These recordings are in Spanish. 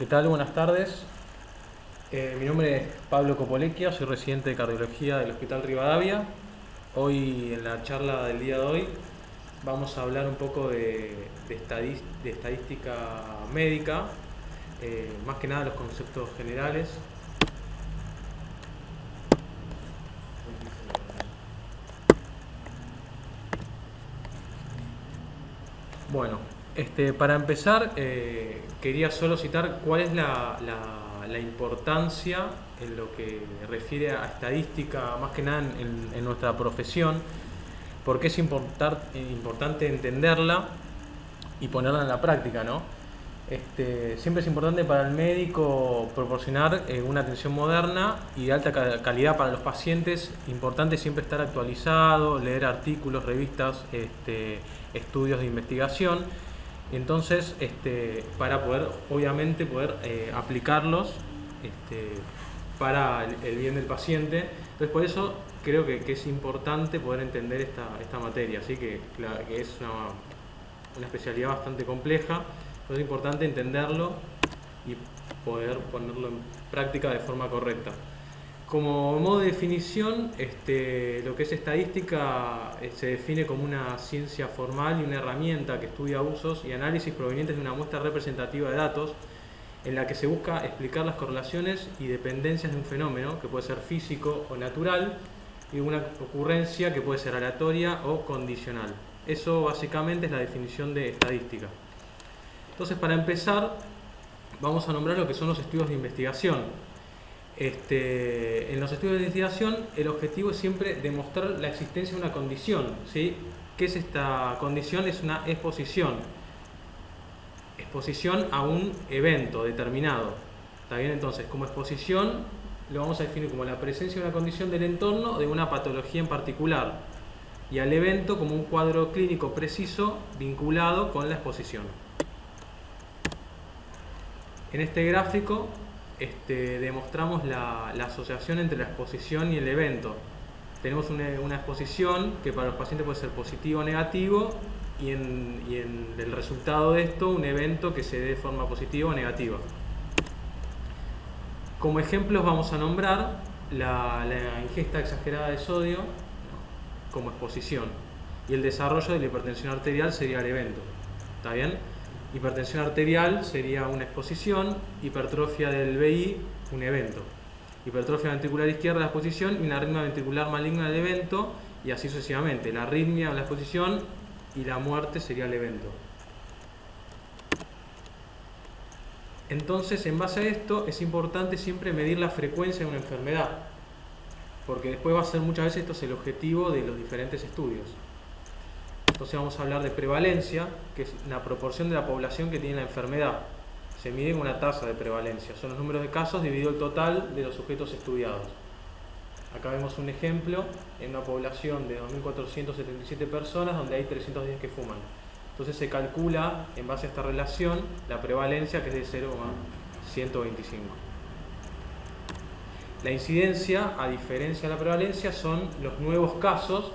¿Qué tal? Buenas tardes. Mi nombre es Pablo Copolecchia, soy residente de cardiología del Hospital Rivadavia. Hoy, en la charla del día de hoy, vamos a hablar un poco de estadística médica, más que nada los conceptos generales. Bueno, para empezar, quería solo citar cuál es la importancia en lo que refiere a estadística, más que nada en nuestra profesión, porque es importante entenderla y ponerla en la práctica, ¿no? Siempre es importante para el médico proporcionar una atención moderna y de alta calidad para los pacientes. Importante siempre estar actualizado, leer artículos, revistas, estudios de investigación. Entonces, para poder, obviamente, poder aplicarlos para el bien del paciente. Entonces, por eso creo que es importante poder entender esta materia. Así que es una especialidad bastante compleja. Es importante entenderlo y poder ponerlo en práctica de forma correcta. Como modo de definición, lo que es estadística se define como una ciencia formal y una herramienta que estudia usos y análisis provenientes de una muestra representativa de datos en la que se busca explicar las correlaciones y dependencias de un fenómeno que puede ser físico o natural y una ocurrencia que puede ser aleatoria o condicional. Eso básicamente es la definición de estadística. Entonces, para empezar, vamos a nombrar lo que son los estudios de investigación. En los estudios de investigación, el objetivo es siempre demostrar la existencia de una condición, ¿sí? ¿Qué es esta condición? Es una exposición. Exposición a un evento determinado. ¿Está bien? Entonces, como exposición, lo vamos a definir como la presencia de una condición del entorno o de una patología en particular. Y al evento como un cuadro clínico preciso vinculado con la exposición. En este gráfico demostramos la asociación entre la exposición y el evento. Tenemos una exposición que para los pacientes puede ser positivo o negativo y en el resultado de esto un evento que se dé de forma positiva o negativa. Como ejemplos vamos a nombrar la ingesta exagerada de sodio, ¿no?, como exposición, y el desarrollo de la hipertensión arterial sería el evento. ¿Está bien? Hipertensión arterial sería una exposición, hipertrofia del VI un evento, hipertrofia ventricular izquierda la exposición y una arritmia ventricular maligna el evento, y así sucesivamente. La arritmia la exposición y la muerte sería el evento. Entonces, en base a esto, es importante siempre medir la frecuencia de una enfermedad, porque después va a ser muchas veces esto es el objetivo de los diferentes estudios. Entonces vamos a hablar de prevalencia, que es la proporción de la población que tiene la enfermedad. Se mide con una tasa de prevalencia. Son los números de casos dividido el total de los sujetos estudiados. Acá vemos un ejemplo en una población de 2.477 personas donde hay 310 que fuman. Entonces se calcula, en base a esta relación, la prevalencia, que es de 0,125. La incidencia, a diferencia de la prevalencia, son los nuevos casos,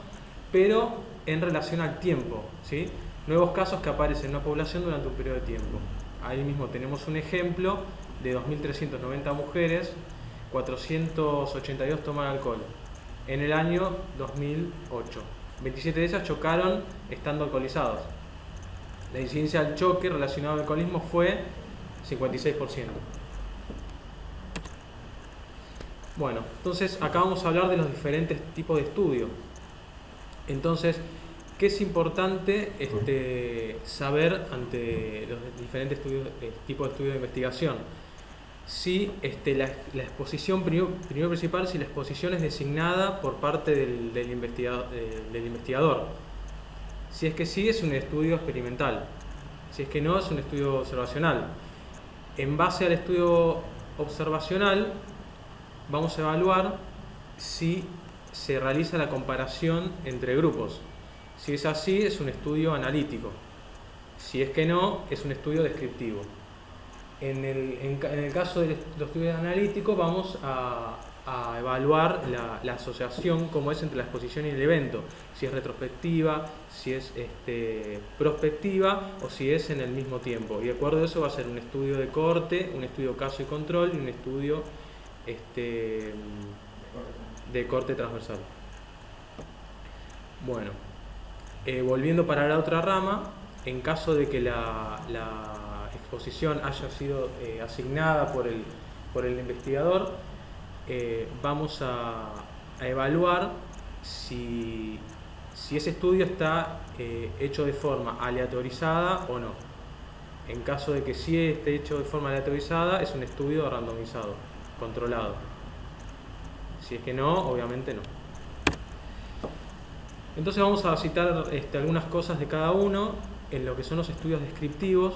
pero en relación al tiempo, ¿sí? Nuevos casos que aparecen en una población durante un periodo de tiempo. Ahí mismo tenemos un ejemplo de 2.390 mujeres, 482 toman alcohol. En el año 2008, 27 de ellas chocaron estando alcoholizados. La incidencia del choque relacionado al alcoholismo fue 56%. Bueno, entonces acá vamos a hablar de los diferentes tipos de estudios. Entonces, ¿qué es importante saber ante los diferentes tipos de estudios de investigación? Si la exposición, primero principal, si la exposición es designada por parte del investigador. Si es que sí, es un estudio experimental. Si es que no, es un estudio observacional. En base al estudio observacional, vamos a evaluar si se realiza la comparación entre grupos. Si es así, es un estudio analítico. Si es que no, es un estudio descriptivo. En el caso del estudio analítico vamos a a evaluar la asociación como es entre la exposición y el evento, si es retrospectiva, si es prospectiva o si es en el mismo tiempo. Y de acuerdo a eso va a ser un estudio de corte, un estudio caso y control y un estudio de corte transversal. Bueno, volviendo para la otra rama, en caso de que la exposición haya sido asignada por el investigador, vamos a evaluar si ese estudio está hecho de forma aleatorizada o no. En caso de que sí esté hecho de forma aleatorizada, es un estudio randomizado, controlado. Si es que no, obviamente no. Entonces vamos a citar algunas cosas de cada uno. En lo que son los estudios descriptivos,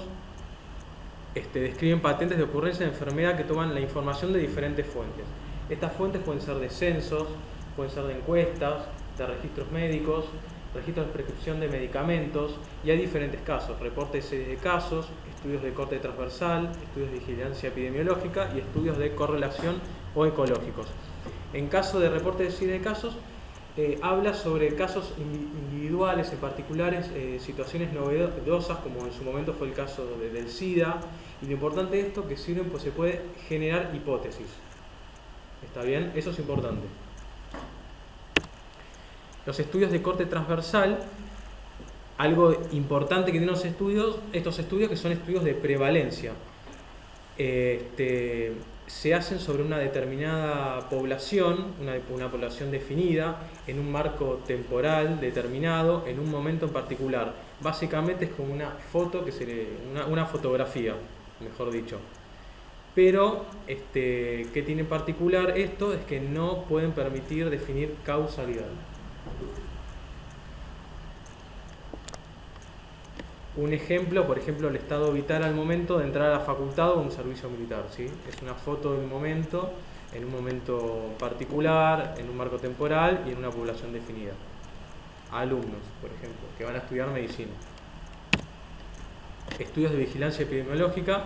describen patentes de ocurrencia de enfermedad que toman la información de diferentes fuentes. Estas fuentes pueden ser de censos, pueden ser de encuestas, de registros médicos, registros de prescripción de medicamentos, y hay diferentes casos: reportes de series de casos, estudios de corte transversal, estudios de vigilancia epidemiológica y estudios de correlación o ecológicos. En caso de reporte de serie de casos, habla sobre casos individuales, en particulares, situaciones novedosas, como en su momento fue el caso del SIDA, y lo importante de esto que sirven, pues se puede generar hipótesis. ¿Está bien? Eso es importante. Los estudios de corte transversal, algo importante que tienen estos estudios que son estudios de prevalencia. Se hacen sobre una determinada población, una población definida, en un marco temporal determinado, en un momento en particular. Básicamente es como una foto, una fotografía, mejor dicho. Pero, ¿qué tiene en particular esto? Es que no pueden permitir definir causalidad. Un ejemplo, por ejemplo, el estado vital al momento de entrar a la facultad o a un servicio militar, ¿sí? Es una foto del momento, en un momento particular, en un marco temporal y en una población definida. Alumnos, por ejemplo, que van a estudiar medicina. Estudios de vigilancia epidemiológica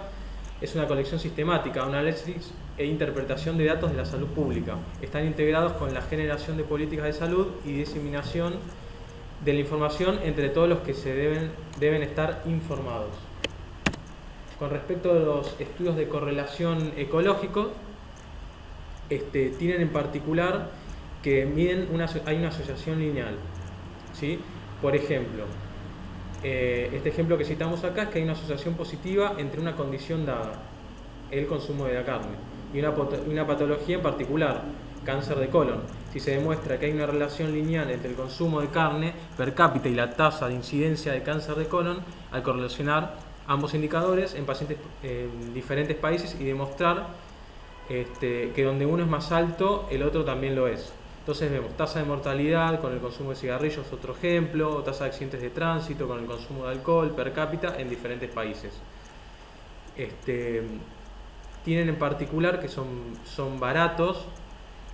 es una colección sistemática, un análisis e interpretación de datos de la salud pública. Están integrados con la generación de políticas de salud y diseminación de la información entre todos los que deben estar informados. Con respecto a los estudios de correlación ecológico, tienen en particular que miden hay una asociación lineal, ¿sí? Por ejemplo, este ejemplo que citamos acá es que hay una asociación positiva entre una condición dada, el consumo de la carne, y una patología en particular, cáncer de colon. Si se demuestra que hay una relación lineal entre el consumo de carne per cápita y la tasa de incidencia de cáncer de colon, al correlacionar ambos indicadores en pacientes en diferentes países y demostrar que donde uno es más alto, el otro también lo es. Entonces vemos tasa de mortalidad con el consumo de cigarrillos, otro ejemplo, o tasa de accidentes de tránsito con el consumo de alcohol per cápita en diferentes países. Tienen en particular que son baratos,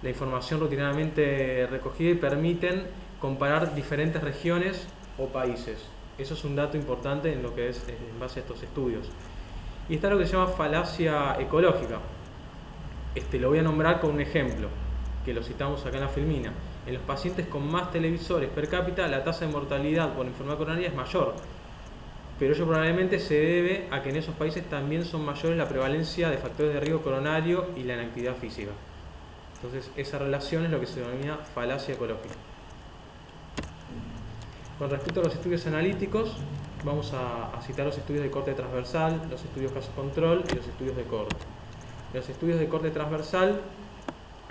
la información rutinariamente recogida, y permiten comparar diferentes regiones o países. Eso es un dato importante en lo que es en base a estos estudios. Y está lo que se llama falacia ecológica. Lo voy a nombrar con un ejemplo, que lo citamos acá en la filmina. En los pacientes con más televisores per cápita, la tasa de mortalidad por enfermedad coronaria es mayor. Pero ello probablemente se debe a que en esos países también son mayores la prevalencia de factores de riesgo coronario y la inactividad física. Entonces, esa relación es lo que se denomina falacia ecológica. Con respecto a los estudios analíticos, vamos a citar los estudios de corte transversal, los estudios caso control y los estudios de corte. Los estudios de corte transversal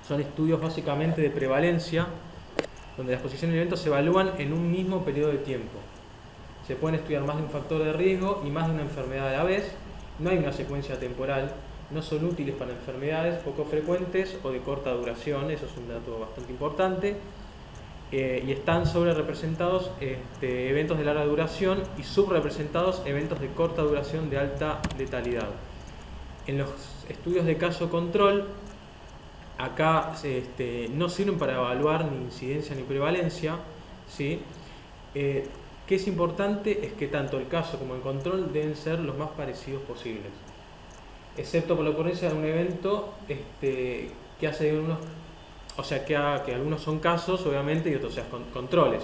son estudios básicamente de prevalencia, donde las posiciones de eventos se evalúan en un mismo periodo de tiempo. Se pueden estudiar más de un factor de riesgo y más de una enfermedad a la vez. No hay una secuencia temporal. No son útiles para enfermedades poco frecuentes o de corta duración. Eso es un dato bastante importante. Y están sobre representados eventos de larga duración y subrepresentados eventos de corta duración de alta letalidad. En los estudios de caso control, acá no sirven para evaluar ni incidencia ni prevalencia, ¿sí? Que es importante es que tanto el caso como el control deben ser los más parecidos posibles, excepto por la ocurrencia de un evento que hace o sea, que algunos son casos, obviamente, y otros sean controles.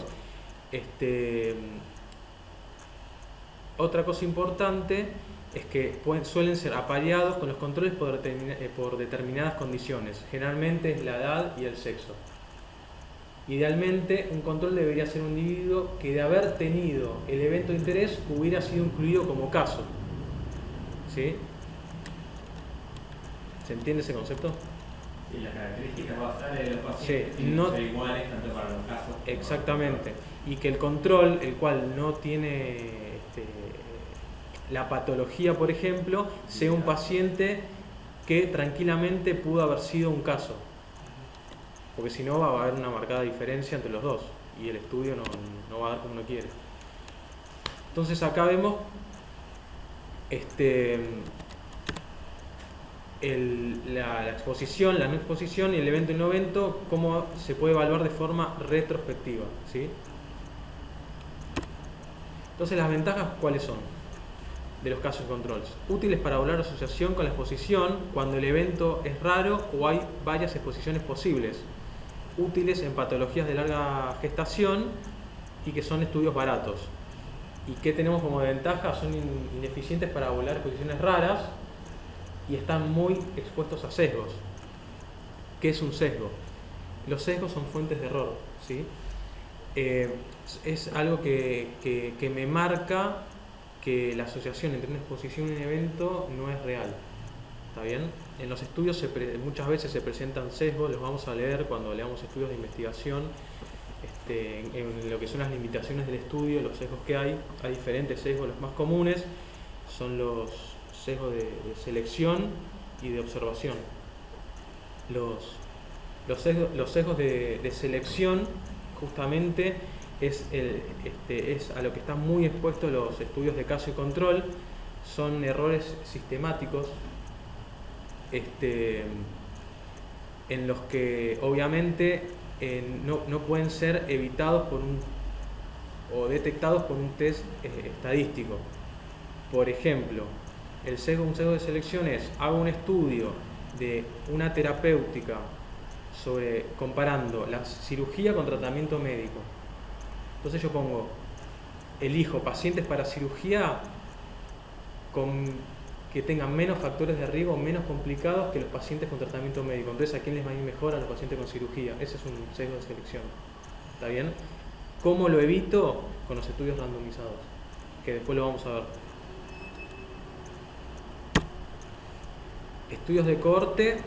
Otra cosa importante es que suelen ser apareados con los controles por determinadas condiciones. Generalmente es la edad y el sexo. Idealmente, un control debería ser un individuo que, de haber tenido el evento de interés, hubiera sido incluido como caso. ¿Sí? ¿Se entiende ese concepto? Sí, las características basales de los pacientes tienen que ser iguales tanto para los casos. Exactamente. Y que el control, el cual no tiene la patología, por ejemplo, sea un paciente que tranquilamente pudo haber sido un caso. Porque si no, va a haber una marcada diferencia entre los dos y el estudio no va a dar como uno quiere. Entonces acá vemos la exposición, la no exposición y el evento y no evento, cómo se puede evaluar de forma retrospectiva, ¿sí? Entonces, las ventajas, ¿cuáles son? De los casos controls. Útiles para evaluar asociación con la exposición cuando el evento es raro o hay varias exposiciones posibles. Útiles en patologías de larga gestación y que son estudios baratos. ¿Y qué tenemos como ventaja? Son ineficientes para evaluar exposiciones raras y están muy expuestos a sesgos. ¿Qué es un sesgo? Los sesgos son fuentes de error, ¿sí? Es algo que me marca que la asociación entre una exposición y un evento no es real. ¿Está bien? En los estudios muchas veces se presentan sesgos, los vamos a leer cuando leamos estudios de investigación, en lo que son las limitaciones del estudio, los sesgos que hay diferentes sesgos. Los más comunes son los sesgos de selección y de observación. Los sesgos de selección justamente es a lo que están muy expuestos los estudios de caso y control. Son errores sistemáticos en los que obviamente no pueden ser evitados o detectados por un test estadístico. Por ejemplo, un sesgo de selección es: hago un estudio de una terapéutica comparando la cirugía con tratamiento médico. Entonces yo elijo pacientes para cirugía que tengan menos factores de riesgo, menos complicados que los pacientes con tratamiento médico. Entonces, ¿a quién les va a ir mejor? A los pacientes con cirugía. Ese es un sesgo de selección. ¿Está bien? ¿Cómo lo evito? Con los estudios randomizados, que después lo vamos a ver. Estudios de cohorte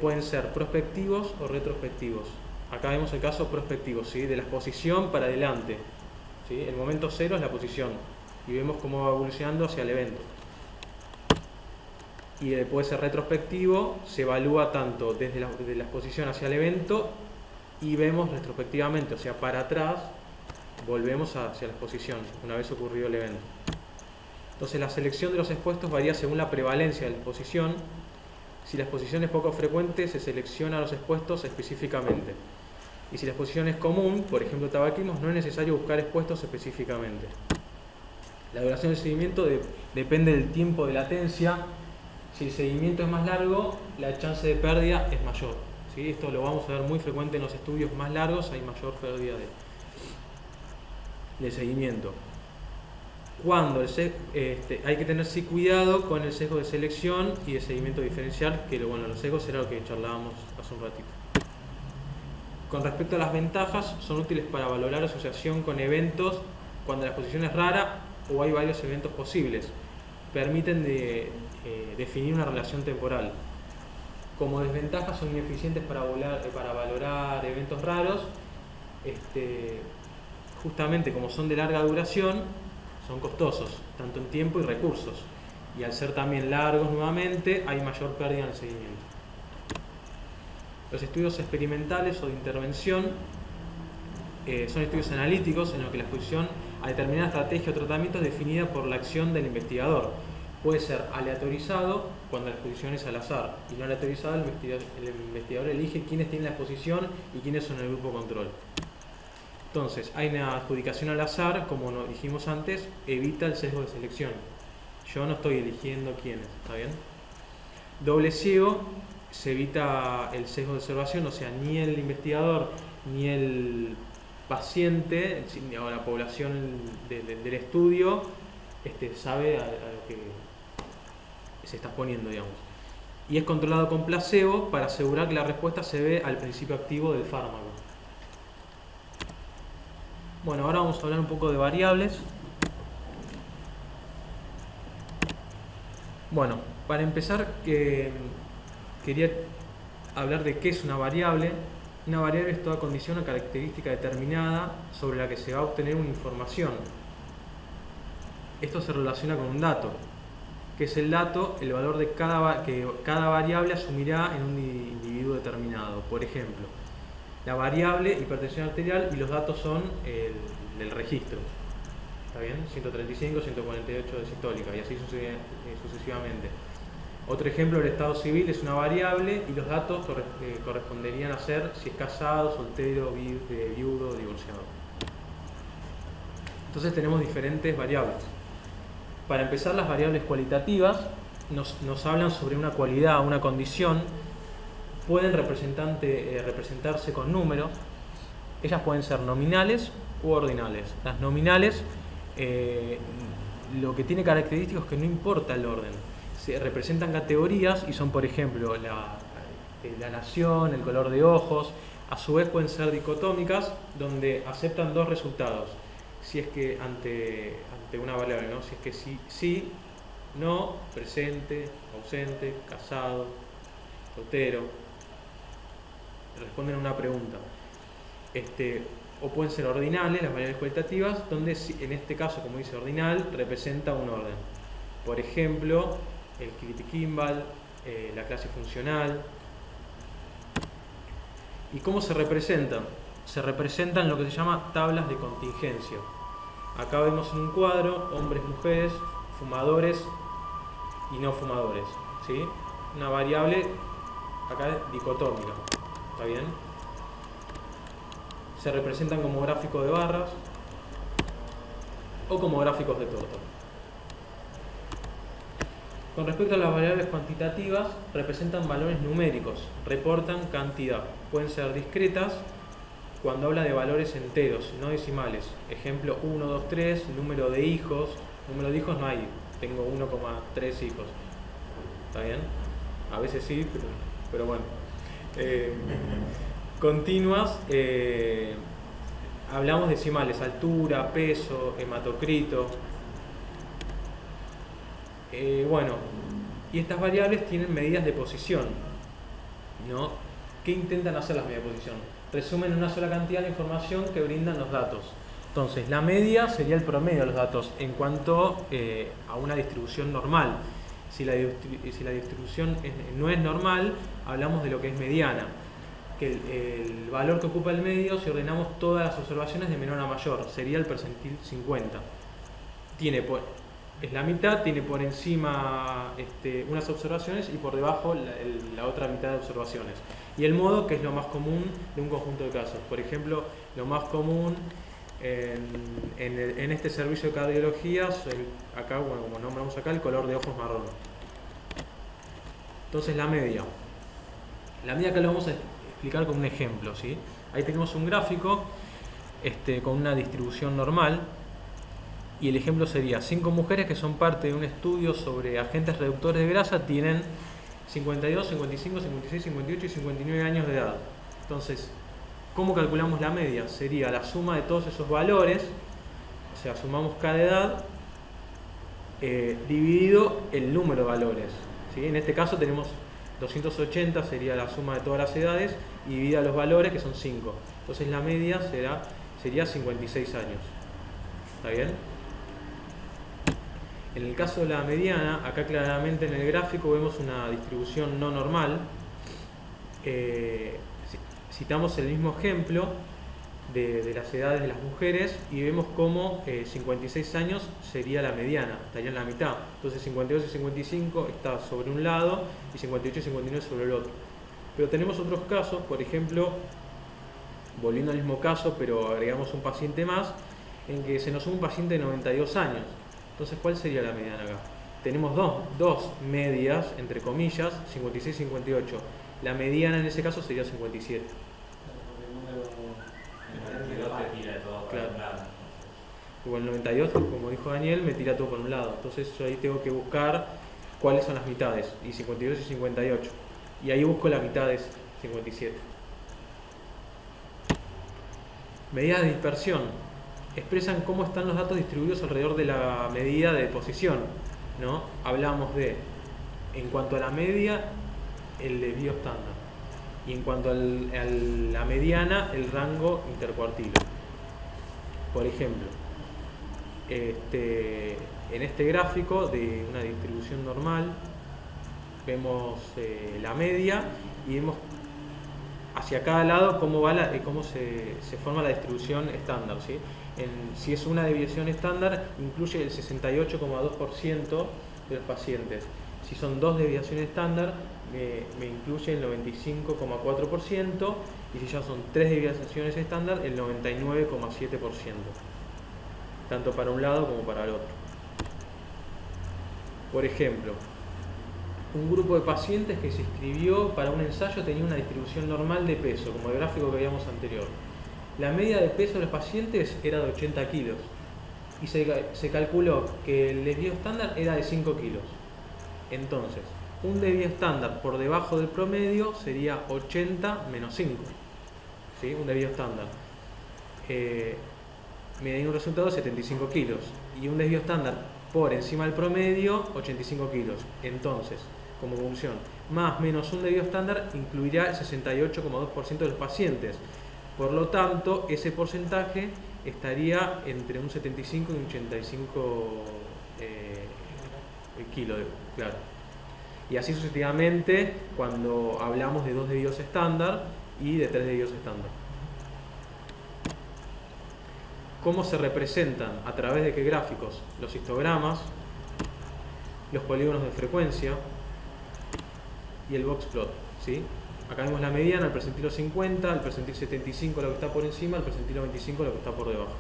pueden ser prospectivos o retrospectivos. Acá vemos el caso prospectivo, ¿sí? De la exposición para adelante, ¿sí? El momento cero es la posición y vemos cómo va evolucionando hacia el evento. Y puede ser retrospectivo, se evalúa tanto desde la exposición hacia el evento y vemos retrospectivamente, o sea, para atrás, volvemos hacia la exposición una vez ocurrido el evento. Entonces, la selección de los expuestos varía según la prevalencia de la exposición. Si la exposición es poco frecuente, se selecciona a los expuestos específicamente. Y si la exposición es común, por ejemplo tabaquismo, no es necesario buscar expuestos específicamente. La duración del seguimiento depende del tiempo de latencia. Si el seguimiento es más largo, la chance de pérdida es mayor, ¿sí? Esto lo vamos a ver muy frecuente en los estudios más largos, hay mayor pérdida de seguimiento. Cuando hay que tener cuidado con el sesgo de selección y de seguimiento diferencial, que los sesgos era lo que charlábamos hace un ratito. Con respecto a las ventajas, son útiles para valorar asociación con eventos cuando la exposición es rara o hay varios eventos posibles. Permiten definir una relación temporal. Como desventajas, son ineficientes para valorar eventos raros. Justamente como son de larga duración, son costosos, tanto en tiempo y recursos. Y al ser también largos nuevamente, hay mayor pérdida en el seguimiento. Los estudios experimentales o de intervención son estudios analíticos en los que la exposición a determinada estrategia o tratamiento es definida por la acción del investigador. Puede ser aleatorizado cuando la exposición es al azar, y no aleatorizado, el investigador elige quiénes tienen la exposición y quiénes son el grupo control. Entonces, hay una adjudicación al azar, como nos dijimos antes, evita el sesgo de selección. Yo no estoy eligiendo quiénes, ¿está bien? Doble ciego se evita el sesgo de observación, o sea, ni el investigador ni el paciente o la población del estudio sabe a lo que se está exponiendo, digamos. Y es controlado con placebo para asegurar que la respuesta se ve al principio activo del fármaco. Bueno, ahora vamos a hablar un poco de variables. Bueno, para empezar, quería hablar de qué es una variable. Una variable es toda condición o característica determinada sobre la que se va a obtener una información. Esto se relaciona con un dato. ¿Qué es el dato? El valor de que cada variable asumirá en un individuo determinado. Por ejemplo, la variable hipertensión arterial y los datos son el registro. ¿Está bien? 135, 148 de sistólica y así sucesivamente. Otro ejemplo, el estado civil es una variable y los datos corresponderían a ser si es casado, soltero, viudo, divorciado. Entonces tenemos diferentes variables. Para empezar, las variables cualitativas nos hablan sobre una cualidad, una condición. Pueden representarse con números. Ellas pueden ser nominales u ordinales. Las nominales, lo que tiene características es que no importa el orden. Se representan categorías y son, por ejemplo, la nación, el color de ojos. A su vez pueden ser dicotómicas, donde aceptan dos resultados. Si es que ante una variable, ¿no? Si es que sí, no, presente, ausente, casado, soltero. Responden a una pregunta. O pueden ser ordinales, las variables cualitativas, donde en este caso, como dice ordinal, representa un orden. Por ejemplo, el Kimball, la clase funcional. ¿Y cómo se representan? Se representan lo que se llama tablas de contingencia. Acá vemos en un cuadro hombres, mujeres, fumadores y no fumadores, ¿sí? Una variable acá es dicotómica, ¿está bien? Se representan como gráficos de barras o como gráficos de torta. Con respecto a las variables cuantitativas, representan valores numéricos, reportan cantidad. Pueden ser discretas cuando habla de valores enteros, no decimales. Ejemplo 1, 2, 3, número de hijos. Número de hijos no hay, tengo 1,3 hijos. ¿Está bien? A veces sí, pero bueno. Continuas, hablamos decimales, altura, peso, hematocrito. Bueno, y estas variables tienen medidas de posición, ¿no? ¿Qué intentan hacer las medidas de posición? Resumen una sola cantidad de información que brindan los datos. Entonces, la media sería el promedio de los datos en cuanto a una distribución normal. Si la distribución no es normal, hablamos de lo que es mediana, que el valor que ocupa el medio, si ordenamos todas las observaciones de menor a mayor, sería el percentil 50. Es la mitad, tiene por encima unas observaciones y por debajo la otra mitad de observaciones. Y el modo, que es lo más común de un conjunto de casos. Por ejemplo, lo más común en este servicio de cardiología, acá, bueno, como nombramos acá, el color de ojos marrón. Entonces la media. La media acá lo vamos a explicar con un ejemplo, ¿sí? Ahí tenemos un gráfico con una distribución normal. Y el ejemplo sería 5 mujeres que son parte de un estudio sobre agentes reductores de grasa tienen 52, 55, 56, 58 y 59 años de edad. Entonces, ¿cómo calculamos la media? Sería la suma de todos esos valores, o sea, sumamos cada edad dividido el número de valores, ¿sí? En este caso tenemos 280, sería la suma de todas las edades, y dividida los valores, que son 5. Entonces la media sería 56 años. ¿Está bien? En el caso de la mediana, acá claramente en el gráfico vemos una distribución no normal. Citamos el mismo ejemplo de las edades de las mujeres y vemos cómo 56 años sería la mediana, estaría en la mitad. Entonces 52 y 55 está sobre un lado y 58 y 59 sobre el otro. Pero tenemos otros casos, por ejemplo, volviendo al mismo caso, pero agregamos un paciente más, en que se nos suma un paciente de 92 años. Entonces, ¿cuál sería la mediana acá? Tenemos dos medias, entre comillas, 56 y 58. La mediana en ese caso sería 57. El 92 te tira todo por un lado. Igual el 92, como dijo Daniel, me tira todo por un lado. Entonces yo ahí tengo que buscar cuáles son las mitades. Y 52 y 58. Y ahí busco la mitad de 57. Medidas de dispersión. Expresan cómo están los datos distribuidos alrededor de la medida de posición, ¿no? Hablamos de, en cuanto a la media, el desvío estándar. Y en cuanto a la mediana, el rango intercuartilo. Por ejemplo, en este gráfico de una distribución normal, vemos la media y vemos hacia cada lado cómo se forma la distribución estándar, ¿sí? Si es una desviación estándar, incluye el 68,2% de los pacientes. Si son dos desviaciones estándar, me incluye el 95,4%, y si ya son tres desviaciones estándar, el 99,7%. Tanto para un lado como para el otro. Por ejemplo, un grupo de pacientes que se inscribió para un ensayo tenía una distribución normal de peso, como el gráfico que veíamos anterior. La media de peso de los pacientes era de 80 kilos y se calculó que el desvío estándar era de 5 kilos. Entonces, un desvío estándar por debajo del promedio sería 80 menos 5. ¿Sí? Un desvío estándar. Me da un resultado de 75 kilos. Y un desvío estándar por encima del promedio, 85 kilos. Entonces, como conclusión, más menos un desvío estándar incluirá el 68,2% de los pacientes. Por lo tanto, ese porcentaje estaría entre un 75 y un 85 kilos, claro. Y así sucesivamente cuando hablamos de dos desvíos estándar y de tres desvíos estándar. ¿Cómo se representan? ¿A través de qué gráficos? Los histogramas, los polígonos de frecuencia y el box plot, ¿sí? Acá vemos la mediana, el percentilo 50, el percentilo 75 lo que está por encima, el percentilo 25 lo que está por debajo.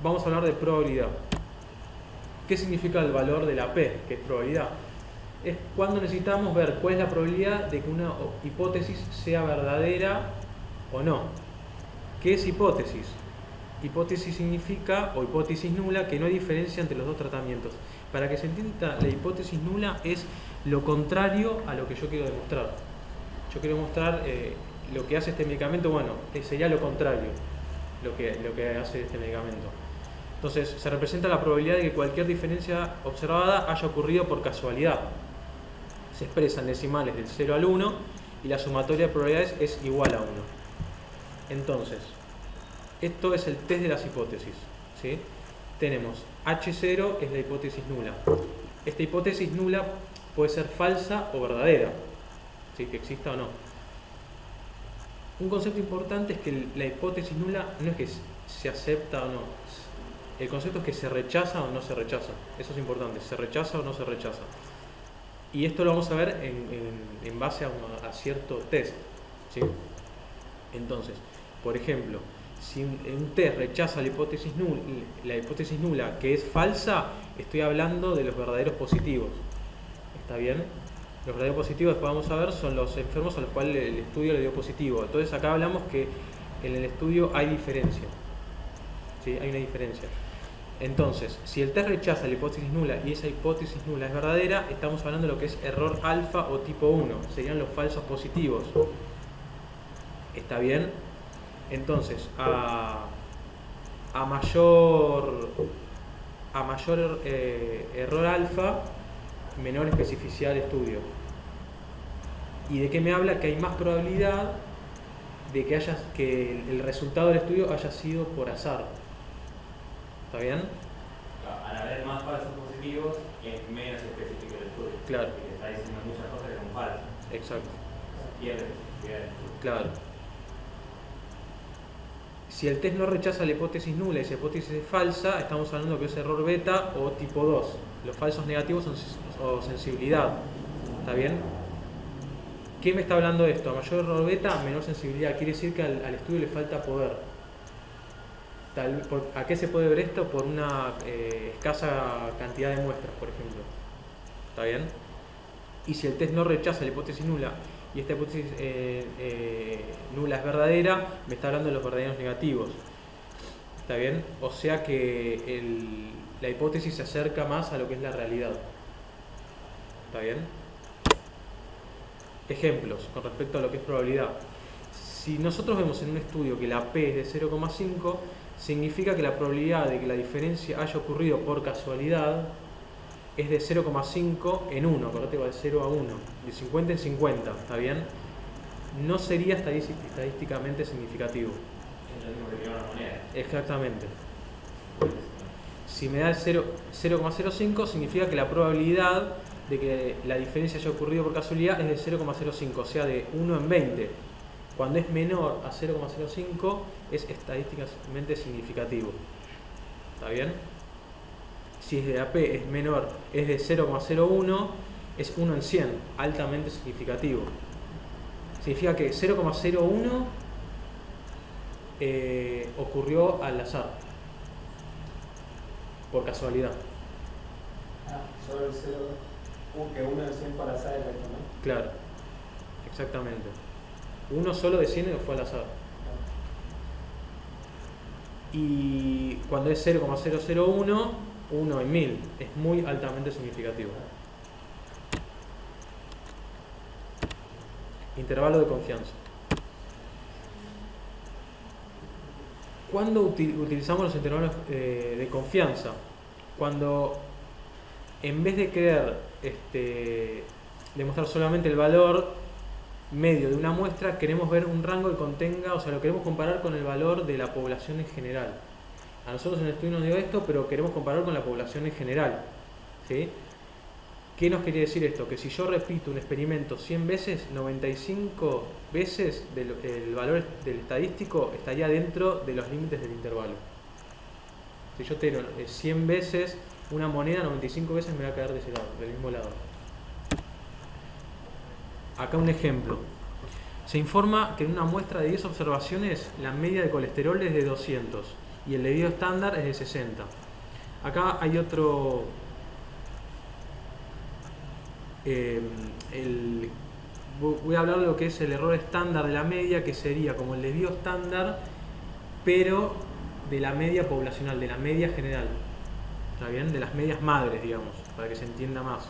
Vamos a hablar de probabilidad. ¿Qué significa el valor de la P, que es probabilidad? Es cuando necesitamos ver cuál es la probabilidad de que una hipótesis sea verdadera o no. ¿Qué es hipótesis? Hipótesis significa, o hipótesis nula, que no hay diferencia entre los dos tratamientos. Para que se entienda, la hipótesis nula es lo contrario a lo que yo quiero demostrar. Yo quiero mostrar lo que hace este medicamento, bueno, sería lo contrario lo que hace este medicamento. Entonces, se representa la probabilidad de que cualquier diferencia observada haya ocurrido por casualidad. Se expresa en decimales del 0 al 1 y la sumatoria de probabilidades es igual a 1. Entonces, esto es el test de las hipótesis, ¿sí? Tenemos H0 es la hipótesis nula. Esta hipótesis nula puede ser falsa o verdadera, ¿sí? Que exista o no. Un concepto importante es que la hipótesis nula no es que se acepta o no. El concepto es que se rechaza o no se rechaza. Eso es importante, se rechaza o no se rechaza. Y esto lo vamos a ver en base a cierto test, ¿sí? Entonces, por ejemplo, si un test rechaza la hipótesis nula que es falsa, estoy hablando de los verdaderos positivos. ¿Está bien? Los verdaderos positivos, después vamos a ver, son los enfermos a los cuales el estudio le dio positivo. Entonces acá hablamos que en el estudio hay diferencia, ¿sí? Hay una diferencia. Entonces, si el test rechaza la hipótesis nula y esa hipótesis nula es verdadera, estamos hablando de lo que es error alfa o tipo 1, serían los falsos positivos. ¿Está bien? Entonces, a mayor error alfa, menor especificidad del estudio. ¿Y de qué me habla? Que hay más probabilidad de que el resultado del estudio haya sido por azar. ¿Está bien? Al haber más falsos positivos, es menos específico el estudio. Claro. Porque está diciendo muchas cosas que son falsas. Exacto. Pierde especificidad del estudio. Claro. Si el test no rechaza la hipótesis nula y esa hipótesis es falsa, estamos hablando que es error beta o tipo 2. Los falsos negativos son sensibilidad. ¿Está bien? ¿Qué me está hablando de esto? A mayor error beta, menor sensibilidad. Quiere decir que al estudio le falta poder. ¿A qué se puede ver esto? Por una escasa cantidad de muestras, por ejemplo. ¿Está bien? Y si el test no rechaza la hipótesis nula y esta hipótesis nula es verdadera, me está hablando de los verdaderos negativos. ¿Está bien? O sea que la hipótesis se acerca más a lo que es la realidad. ¿Está bien? Ejemplos con respecto a lo que es probabilidad. Si nosotros vemos en un estudio que la P es de 0,5, significa que la probabilidad de que la diferencia haya ocurrido por casualidad es de 0,5 en 1, acordate, va de 0 a 1, de 50 en 50, ¿está bien? No sería estadísticamente significativo. Es lo mismo que tirar una moneda. Exactamente. Si me da el 0,05, significa que la probabilidad de que la diferencia haya ocurrido por casualidad es de 0,05, o sea, de 1 en 20. Cuando es menor a 0,05 es estadísticamente significativo. ¿Está bien? Si es de AP es menor, es de 0,01, es 1 en 100, altamente significativo. Significa que 0,01 ocurrió al azar, por casualidad. Solo el 0, que 1 de 100 para azar es esto, ¿no? Claro, exactamente. Uno solo de 100 fue al azar. Y cuando es 0,001, 1 en 1000, es muy altamente significativo. Intervalo de confianza. ¿Cuándo utilizamos los intervalos de confianza? Cuando en vez de querer demostrar solamente el valor medio de una muestra, queremos ver un rango que contenga, o sea, lo queremos comparar con el valor de la población en general. A nosotros en el estudio nos dio esto, pero queremos comparar con la población en general, ¿sí? ¿Qué nos quiere decir esto? Que si yo repito un experimento 100 veces, 95 veces el valor del estadístico estaría dentro de los límites del intervalo. Si yo tengo 100 veces una moneda, 95 veces me va a caer de ese lado, del mismo lado. Acá un ejemplo. Se informa que en una muestra de 10 observaciones la media de colesterol es de 200 y el debido estándar es de 60. Acá hay otro... voy a hablar de lo que es el error estándar de la media, que sería como el desvío estándar, pero de la media poblacional, de la media general. ¿Está bien? De las medias madres, digamos, para que se entienda más.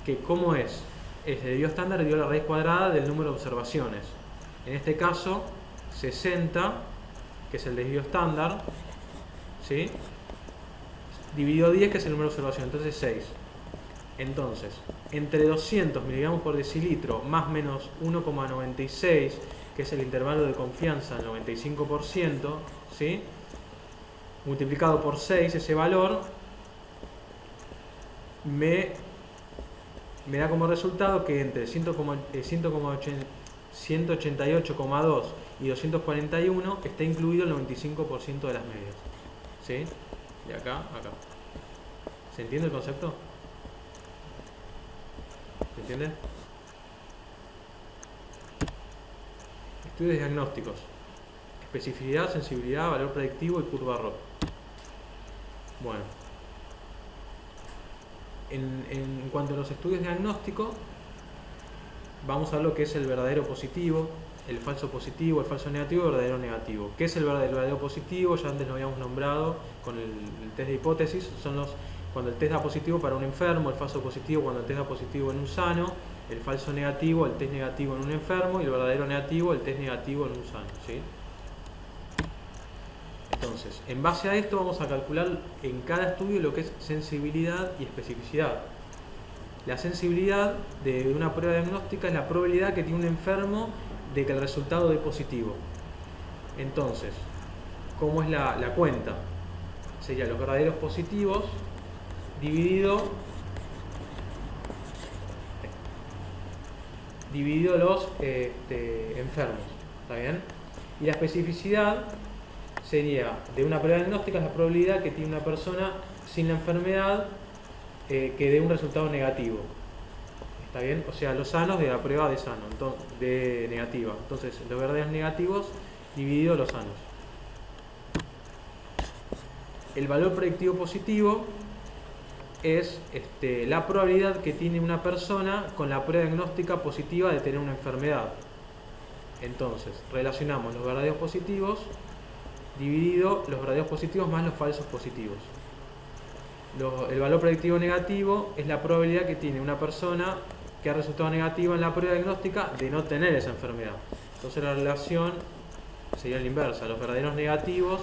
Que ¿cómo es? Es el desvío estándar dio la raíz cuadrada del número de observaciones. En este caso, 60, que es el desvío estándar, ¿sí? Dividido 10, que es el número de observaciones, entonces 6. Entonces, entre 200 miligramos por decilitro más menos 1,96, que es el intervalo de confianza del 95%, ¿sí? Multiplicado por 6, ese valor me da como resultado que entre 188,2 y 241 está incluido el 95% de las medias. ¿Sí? De acá a acá. ¿Se entiende el concepto? ¿Se entiende? Estudios diagnósticos. Especificidad, sensibilidad, valor predictivo y curva ROC. Bueno. En cuanto a los estudios diagnósticos, vamos a ver lo que es el verdadero positivo, el falso positivo, el falso negativo y el verdadero negativo. ¿Qué es el verdadero positivo? Ya antes lo habíamos nombrado con el test de hipótesis. Son cuando el test da positivo para un enfermo, el falso positivo cuando el test da positivo en un sano, el falso negativo, el test negativo en un enfermo, y el verdadero negativo, el test negativo en un sano, ¿sí? Entonces, en base a esto vamos a calcular en cada estudio lo que es sensibilidad y especificidad. La sensibilidad de una prueba diagnóstica es la probabilidad que tiene un enfermo de que el resultado dé positivo. Entonces, ¿cómo es la cuenta? Sería los verdaderos positivos dividido los enfermos. ¿Está bien? Y la especificidad sería, de una prueba diagnóstica, es la probabilidad que tiene una persona sin la enfermedad que dé un resultado negativo. ¿Está bien? O sea, los sanos de la prueba de sano, de negativa. Entonces, los verdaderos negativos dividido los sanos. El valor predictivo positivo es la probabilidad que tiene una persona con la prueba diagnóstica positiva de tener una enfermedad. Entonces, relacionamos los verdaderos positivos dividido los verdaderos positivos más los falsos positivos. El valor predictivo negativo es la probabilidad que tiene una persona que ha resultado negativa en la prueba diagnóstica de no tener esa enfermedad. Entonces la relación sería la inversa, los verdaderos negativos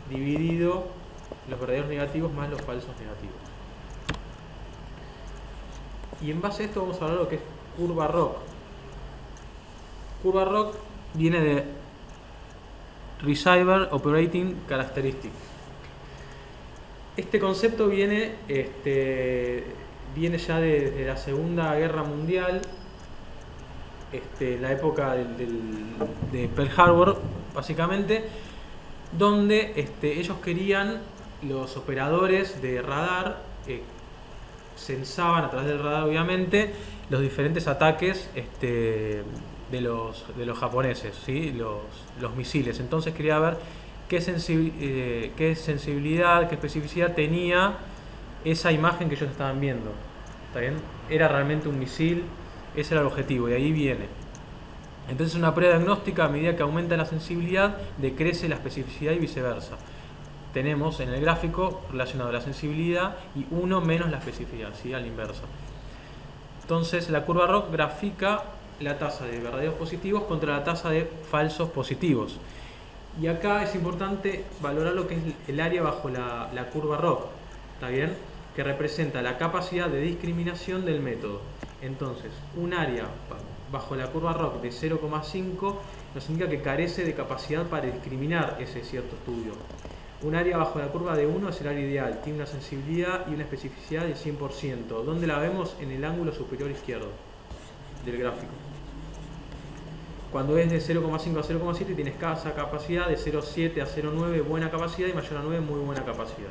dividido los verdaderos negativos más los falsos negativos. Y en base a esto vamos a hablar de lo que es curva ROC. Curva ROC viene de Receiver Operating Characteristic. Este concepto viene ya desde la Segunda Guerra Mundial, la época de Pearl Harbor, básicamente, donde ellos querían, los operadores de radar, censaban a través del radar, obviamente, los diferentes ataques de los japoneses, ¿sí? los misiles. Entonces quería ver qué sensibilidad, qué especificidad tenía esa imagen que ellos estaban viendo. ¿Está bien? ¿Era realmente un misil? Ese era el objetivo, y ahí viene. Entonces una prueba diagnóstica, a medida que aumenta la sensibilidad, decrece la especificidad y viceversa. Tenemos en el gráfico relacionado la sensibilidad y 1 menos la especificidad, ¿sí? A la inversa. Entonces la curva ROC grafica la tasa de verdaderos positivos contra la tasa de falsos positivos. Y acá es importante valorar lo que es el área bajo la curva ROC, ¿está bien? Que representa la capacidad de discriminación del método. Entonces, un área bajo la curva ROC de 0,5 nos indica que carece de capacidad para discriminar ese cierto estudio. Un área bajo la curva de 1 es el área ideal, tiene una sensibilidad y una especificidad del 100%. ¿Dónde la vemos? En el ángulo superior izquierdo del gráfico. Cuando es de 0,5 a 0,7 tiene escasa capacidad, de 0,7 a 0,9 buena capacidad y mayor a 9 muy buena capacidad.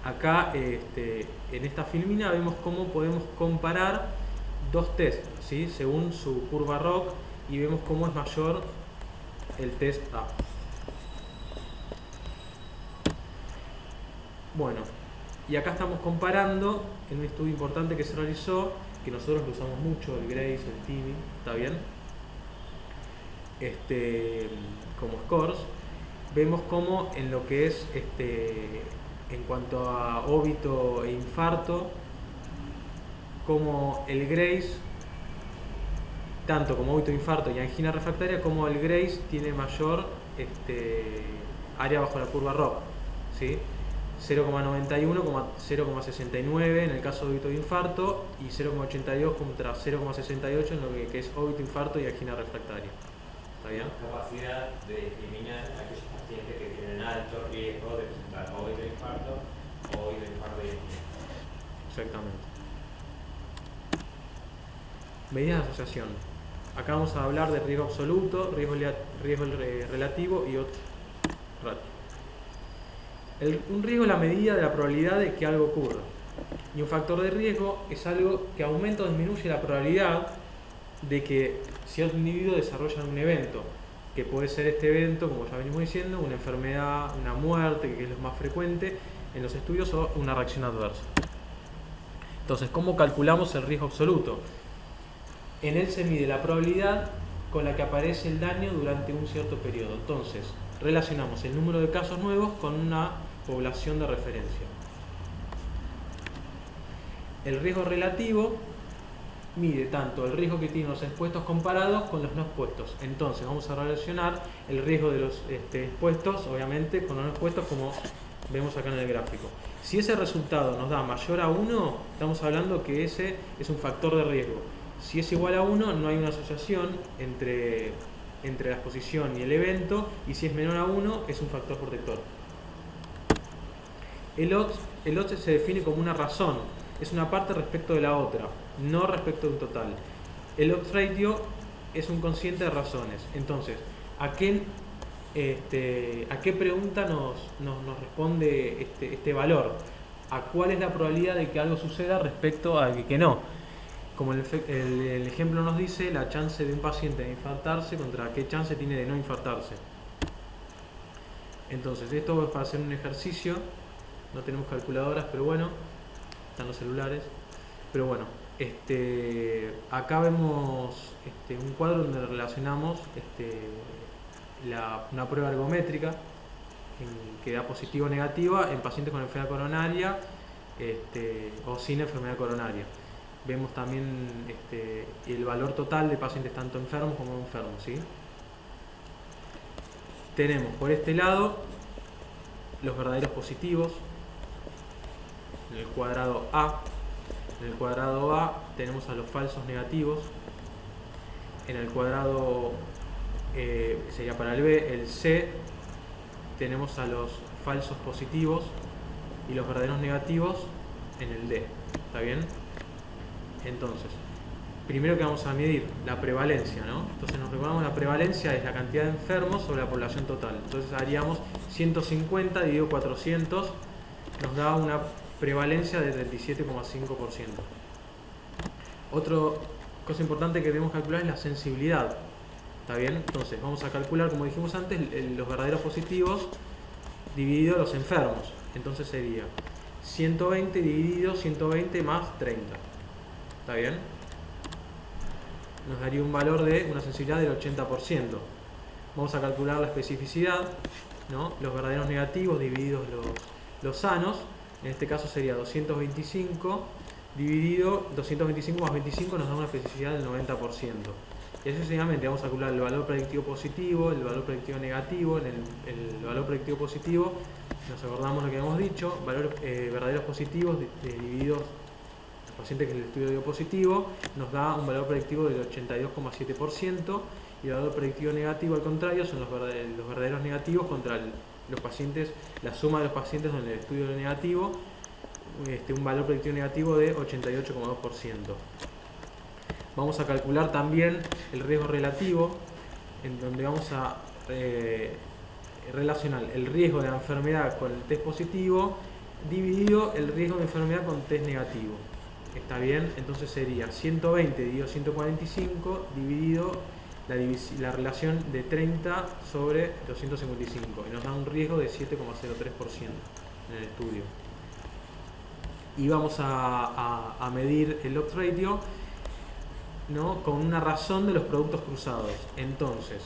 Acá en esta filmina vemos cómo podemos comparar dos tests, ¿sí? Según su curva ROC, y vemos cómo es mayor el test A. Bueno, y acá estamos comparando en un estudio importante que se realizó, que nosotros lo usamos mucho, el Grace, el TIMI, ¿está bien? Como scores, vemos cómo en lo que es en cuanto a óbito e infarto, como el Grace, tanto como óbito e infarto y angina refractaria, como el Grace tiene mayor área bajo la curva ROC, ¿sí? 0,91 0,69 en el caso de óbito e infarto y 0,82 contra 0,68 en lo que es óbito, infarto y angina refractaria. ¿Está bien? Capacidad de discriminar a aquellos pacientes que tienen alto riesgo de presentar óbito e infarto o óbito e infarto y angina. Exactamente. Medidas de asociación. Acá vamos a hablar de riesgo absoluto, riesgo relativo y odds ratio. Un riesgo es la medida de la probabilidad de que algo ocurra. Y un factor de riesgo es algo que aumenta o disminuye la probabilidad de que cierto individuo desarrolle un evento, que puede ser este evento, como ya venimos diciendo, una enfermedad, una muerte, que es lo más frecuente en los estudios, o una reacción adversa. Entonces, ¿cómo calculamos el riesgo absoluto? En él se mide la probabilidad con la que aparece el daño durante un cierto periodo. Entonces, relacionamos el número de casos nuevos con una población de referencia. El riesgo relativo mide tanto el riesgo que tienen los expuestos comparados con los no expuestos. Entonces vamos a relacionar el riesgo de los expuestos, obviamente, con los no expuestos, como vemos acá en el gráfico. Si ese resultado nos da mayor a 1, estamos hablando que ese es un factor de riesgo. Si es igual a 1, no hay una asociación entre la exposición y el evento, y si es menor a 1, es un factor protector. El odds se define como una razón, es una parte respecto de la otra, no respecto de un total. El odds ratio es un cociente de razones. Entonces, ¿a qué pregunta nos responde este valor? ¿A cuál es la probabilidad de que algo suceda respecto a que no? Como el ejemplo nos dice, la chance de un paciente de infartarse contra qué chance tiene de no infartarse. Entonces, esto es para hacer un ejercicio no tenemos calculadoras, pero bueno, están los celulares. Pero bueno, acá vemos un cuadro donde relacionamos una prueba ergométrica que da positiva o negativa en pacientes con enfermedad coronaria o sin enfermedad coronaria. Vemos también el valor total de pacientes tanto enfermos como no enfermos, ¿sí? Tenemos por este lado los verdaderos positivos en el cuadrado A. En el cuadrado A tenemos a los falsos negativos. En el cuadrado sería para el B, el C, tenemos a los falsos positivos y los verdaderos negativos en el D. ¿Está bien? Entonces, primero que vamos a medir la prevalencia, ¿no? Entonces nos recordamos la prevalencia es la cantidad de enfermos sobre la población total. Entonces haríamos 150 dividido 400, nos da una prevalencia de 37,5%. Otra cosa importante que debemos calcular es la sensibilidad. ¿Está bien? Entonces vamos a calcular, como dijimos antes, los verdaderos positivos dividido los enfermos. Entonces sería 120 dividido 120 más 30. ¿Está bien? Nos daría un valor de una sensibilidad del 80%. Vamos a calcular la especificidad, ¿no? Los verdaderos negativos divididos los sanos. En este caso sería 225 dividido 225 más 25 nos da una especificidad del 90%. Y así sucesivamente vamos a calcular el valor predictivo positivo, el valor predictivo negativo. En el valor predictivo positivo nos acordamos lo que hemos dicho, verdaderos positivos divididos los pacientes que el estudio dio positivo, nos da un valor predictivo del 82,7%, y el valor predictivo negativo al contrario son los verdaderos negativos contra los pacientes, la suma de los pacientes donde el estudio dio negativo, un valor predictivo negativo de 88,2%. Vamos a calcular también el riesgo relativo, en donde vamos a relacionar el riesgo de la enfermedad con el test positivo dividido el riesgo de enfermedad con test negativo. ¿Está bien? Entonces sería 120 dividido 145 dividido la relación de 30 sobre 255, y nos da un riesgo de 7,03% en el estudio. Y vamos a medir el odds ratio, ¿no? Con una razón de los productos cruzados. Entonces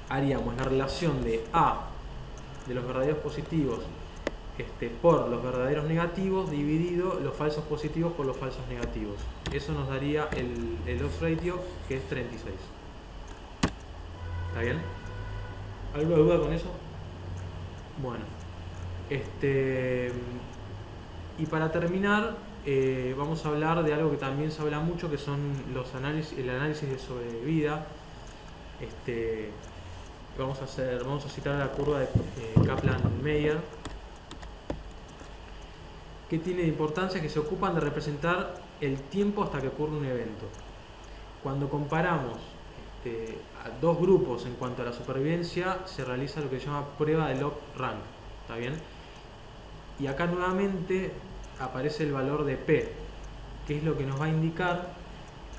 haríamos la relación de A de los verdaderos positivos por los verdaderos negativos dividido los falsos positivos por los falsos negativos. Eso nos daría el odds ratio, que es 36. ¿Está bien? ¿Alguna duda con eso? Bueno, y para terminar vamos a hablar de algo que también se habla mucho, que son el análisis de sobrevida. Vamos a citar la curva de Kaplan-Meier, que tiene de importancia, que se ocupan de representar el tiempo hasta que ocurre un evento. Cuando comparamos a dos grupos en cuanto a la supervivencia, se realiza lo que se llama prueba de log rank. ¿Está bien? Y acá nuevamente aparece el valor de P, que es lo que nos va a indicar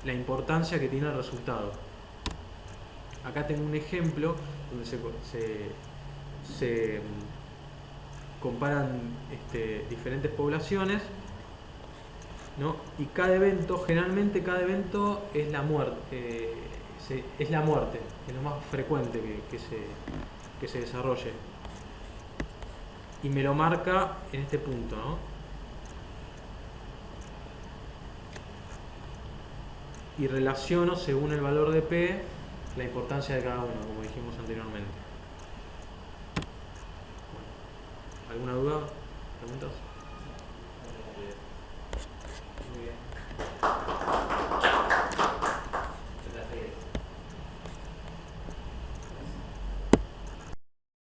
la importancia que tiene el resultado. Acá tengo un ejemplo donde se comparan diferentes poblaciones, ¿no? Y cada evento, generalmente cada evento es la muerte, es lo más frecuente que se desarrolle. Y me lo marca en este punto, ¿no? Y relaciono según el valor de P la importancia de cada uno, como dijimos anteriormente. Bueno, ¿alguna duda? ¿Preguntas?